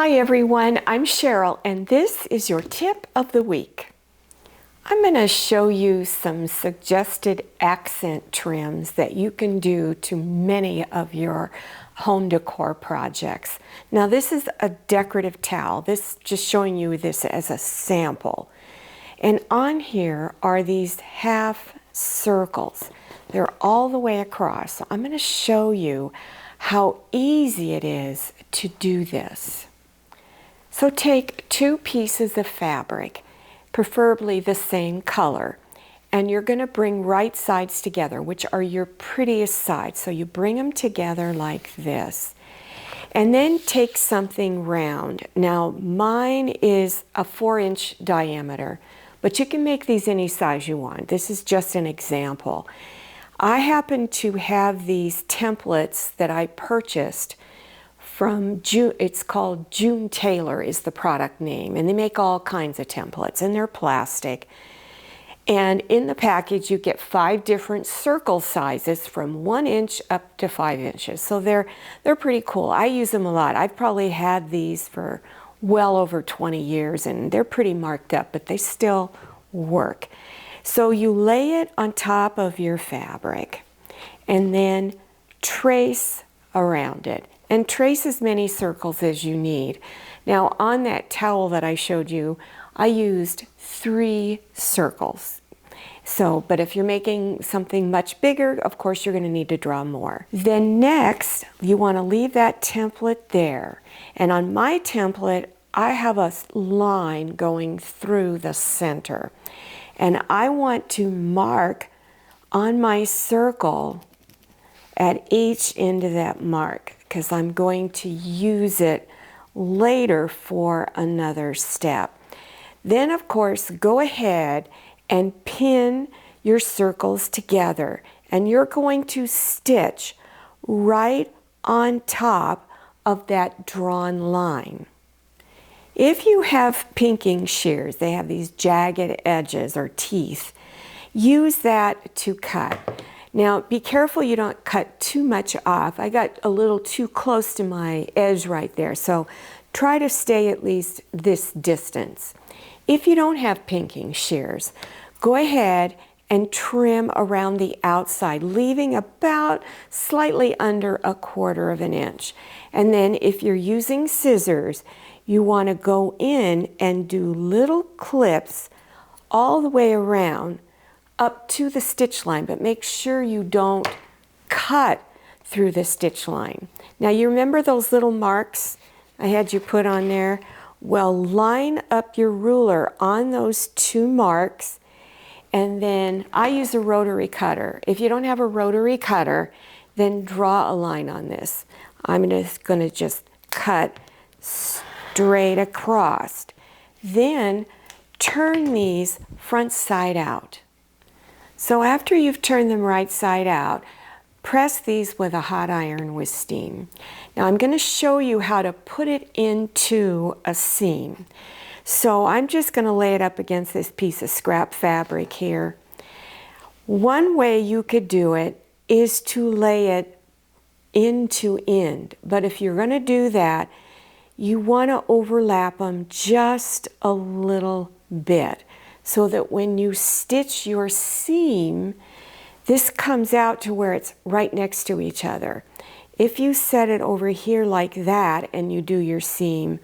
Hi everyone, I'm Cheryl and this is your tip of the week. I'm going to show you some suggested accent trims that you can do to many of your home decor projects. Now this is a decorative towel. This just showing you this as a sample. And on here are these half circles. They're all the way across. So I'm going to show you how easy it is to do this. So take two pieces of fabric, preferably the same color, and you're going to bring right sides together, which are your prettiest sides. So you bring them together like this. And then take something round. Now mine is a 4-inch diameter, but you can make these any size you want. This is just an example. I happen to have these templates that I purchased from June. It's called June Taylor is the product name, and they make all kinds of templates, and they're plastic. And in the package you get 5 different circle sizes from 1 inch up to 5 inches. So they're pretty cool. I use them a lot. I've probably had these for well over 20 years, and they're pretty marked up, but they still work. So you lay it on top of your fabric and then trace around it. And trace as many circles as you need. Now on that towel that I showed you, I used 3 circles. So, but if you're making something much bigger, of course you're going to need to draw more. Then next, you want to leave that template there. And on my template, I have a line going through the center. And I want to mark on my circle at each end of that mark, because I'm going to use it later for another step. Then of course go ahead and pin your circles together, and you're going to stitch right on top of that drawn line. If you have pinking shears, they have these jagged edges or teeth, use that to cut. Now be careful you don't cut too much off. I got a little too close to my edge right there, so try to stay at least this distance. If you don't have pinking shears, go ahead and trim around the outside, leaving about slightly under 1/4 inch. And then if you're using scissors, you want to go in and do little clips all the way around up to the stitch line, but make sure you don't cut through the stitch line. Now you remember those little marks I had you put on there? Well, line up your ruler on those 2 marks, and then I use a rotary cutter. If you don't have a rotary cutter, then draw a line on this. I'm just going to just cut straight across. Then turn these front side out. So after you've turned them right side out, press these with a hot iron with steam. Now I'm going to show you how to put it into a seam. So I'm just going to lay it up against this piece of scrap fabric here. One way you could do it is to lay it end to end. But if you're going to do that, you want to overlap them just a little bit, so that when you stitch your seam, this comes out to where it's right next to each other. If you set it over here like that and you do your seam,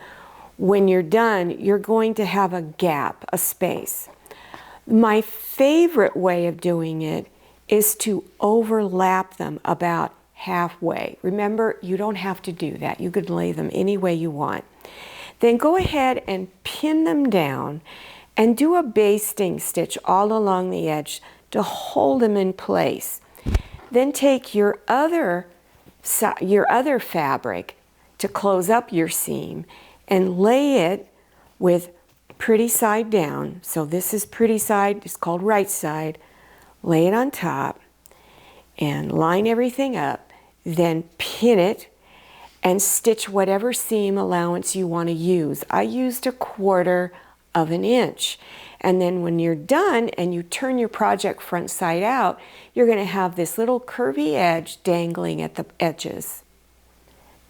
when you're done, you're going to have a gap, a space. My favorite way of doing it is to overlap them about halfway. Remember, you don't have to do that. You could lay them any way you want. Then go ahead and pin them down and do a basting stitch all along the edge to hold them in place. Then take your other fabric to close up your seam and lay it with pretty side down. So this is pretty side, it's called right side. Lay it on top and line everything up. Then pin it and stitch whatever seam allowance you want to use. I used 1/4 inch. And then when you're done and you turn your project front side out, you're going to have this little curvy edge dangling at the edges.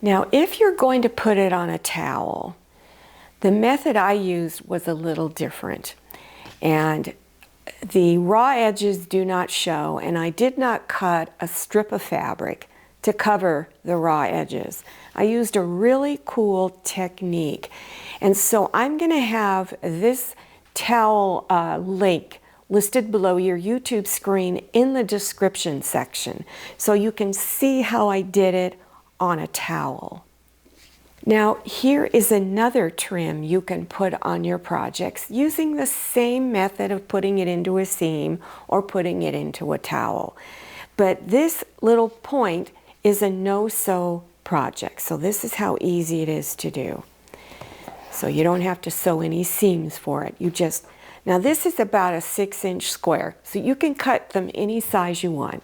Now if you're going to put it on a towel, The method I used was a little different, and the raw edges do not show, and I did not cut a strip of fabric to cover the raw edges. I used a really cool technique, and so I'm going to have this towel link listed below your YouTube screen in the description section, so you can see how I did it on a towel. Now here is another trim you can put on your projects using the same method of putting it into a seam or putting it into a towel. But this little point is a no-sew project, so this is how easy it is to do. So you don't have to sew any seams for it. Now this is about a 6-inch square, so you can cut them any size you want.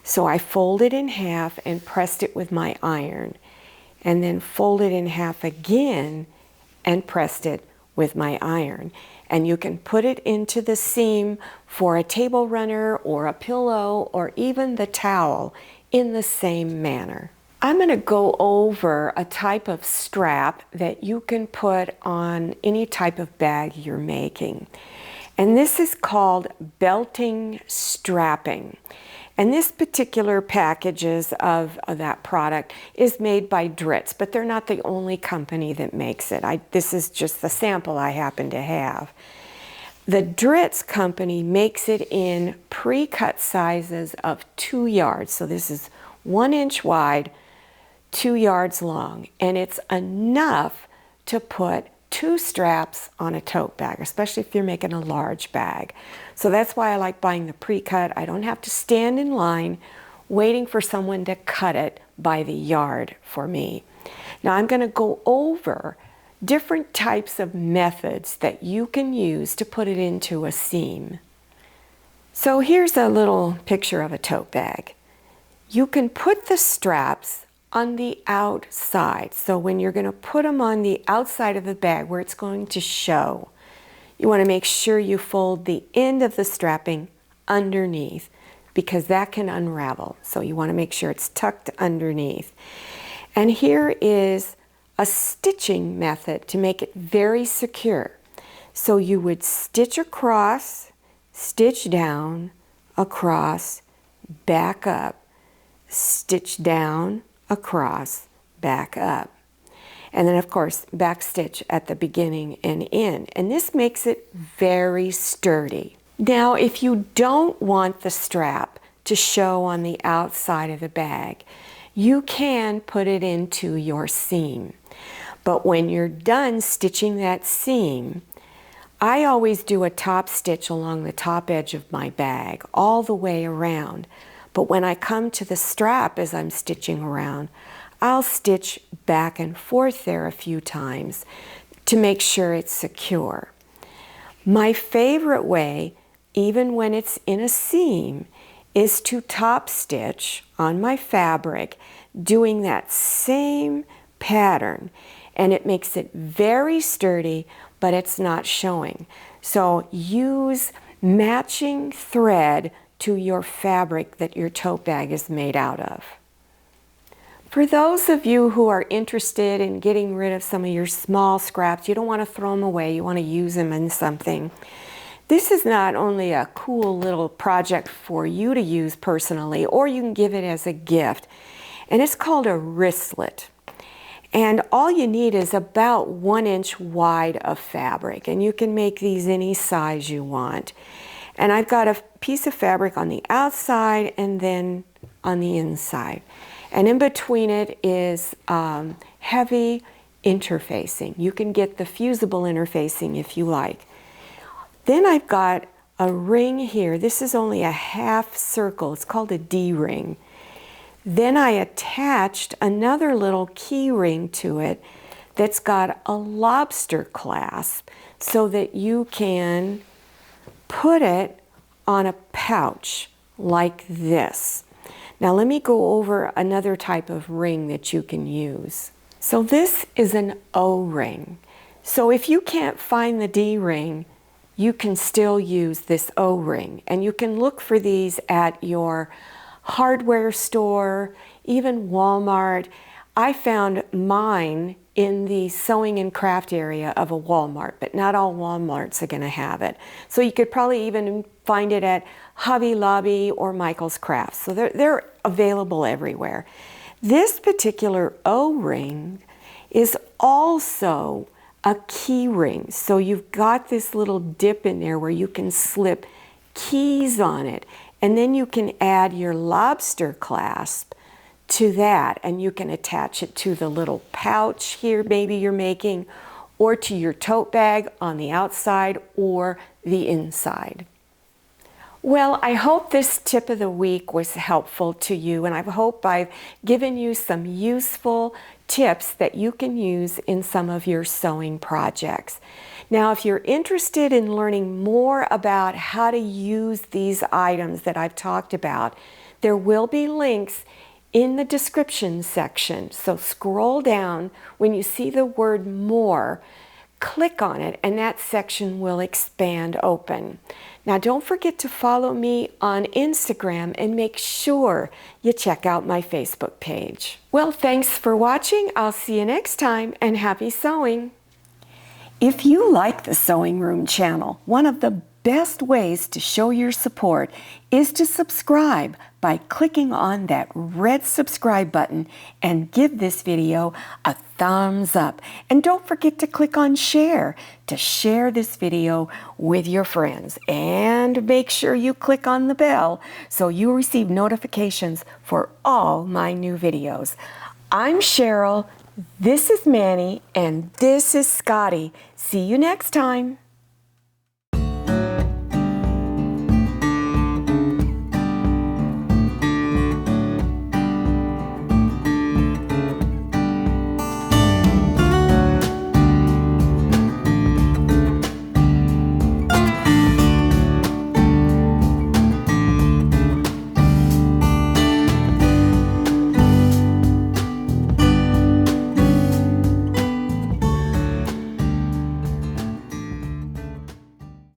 So I folded in half and pressed it with my iron, and then folded in half again and pressed it with my iron. And you can put it into the seam for a table runner or a pillow or even the towel in the same manner. I'm going to go over a type of strap that you can put on any type of bag you're making. And this is called belting strapping. And this particular packages of that product is made by Dritz, but they're not the only company that makes it. This is just the sample I happen to have. The Dritz company makes it in pre-cut sizes of 2 yards. So this is 1 inch wide, 2 yards long, and it's enough to put 2 straps on a tote bag, especially if you're making a large bag. So that's why I like buying the pre-cut. I don't have to stand in line waiting for someone to cut it by the yard for me. Now I'm going to go over different types of methods that you can use to put it into a seam. So here's a little picture of a tote bag. You can put the straps on the outside. So when you're going to put them on the outside of the bag where it's going to show, you want to make sure you fold the end of the strapping underneath, because that can unravel. So you want to make sure it's tucked underneath. And here is a stitching method to make it very secure. So you would stitch across, stitch down, across, back up, stitch down, across, back up. And then of course back stitch at the beginning and end. And this makes it very sturdy. Now if you don't want the strap to show on the outside of the bag, you can put it into your seam. But when you're done stitching that seam, I always do a top stitch along the top edge of my bag all the way around. But when I come to the strap as I'm stitching around, I'll stitch back and forth there a few times to make sure it's secure. My favorite way, even when it's in a seam, is to top stitch on my fabric doing that same pattern, and it makes it very sturdy, but it's not showing. So use matching thread to your fabric that your tote bag is made out of. For those of you who are interested in getting rid of some of your small scraps, you don't want to throw them away, you want to use them in something. This is not only a cool little project for you to use personally, or you can give it as a gift. And it's called a wristlet. And all you need is about 1 inch wide of fabric, and you can make these any size you want. And I've got a piece of fabric on the outside and then on the inside. And in between it is heavy interfacing. You can get the fusible interfacing if you like. Then I've got a ring here. This is only a half circle. It's called a D-ring. Then I attached another little key ring to it that's got a lobster clasp so that you can put it on a pouch like this. Now let me go over another type of ring that you can use. So this is an O-ring. So if you can't find the D-ring, you can still use this O-ring. And you can look for these at your hardware store, even Walmart. I found mine in the sewing and craft area of a Walmart, but not all Walmarts are going to have it. So you could probably even find it at Hobby Lobby or Michael's Crafts. So they're available everywhere. This particular O-ring is also a key ring. So you've got this little dip in there where you can slip keys on it, and then you can add your lobster clasp to that, and you can attach it to the little pouch here maybe you're making, or to your tote bag on the outside or the inside. Well, I hope this tip of the week was helpful to you, and I hope I've given you some useful tips that you can use in some of your sewing projects. Now, if you're interested in learning more about how to use these items that I've talked about, there will be links in the description section. So scroll down. When you see the word more, click on it, and that section will expand open. Now, don't forget to follow me on Instagram, and make sure you check out my Facebook page. Well, thanks for watching. I'll see you next time, and happy sewing. If you like the Sewing Room channel, one of the best ways to show your support is to subscribe by clicking on that red subscribe button and give this video a thumbs up. And don't forget to click on share to share this video with your friends. And make sure you click on the bell so you receive notifications for all my new videos. I'm Cheryl, this is Manny, and this is Scotty. See you next time.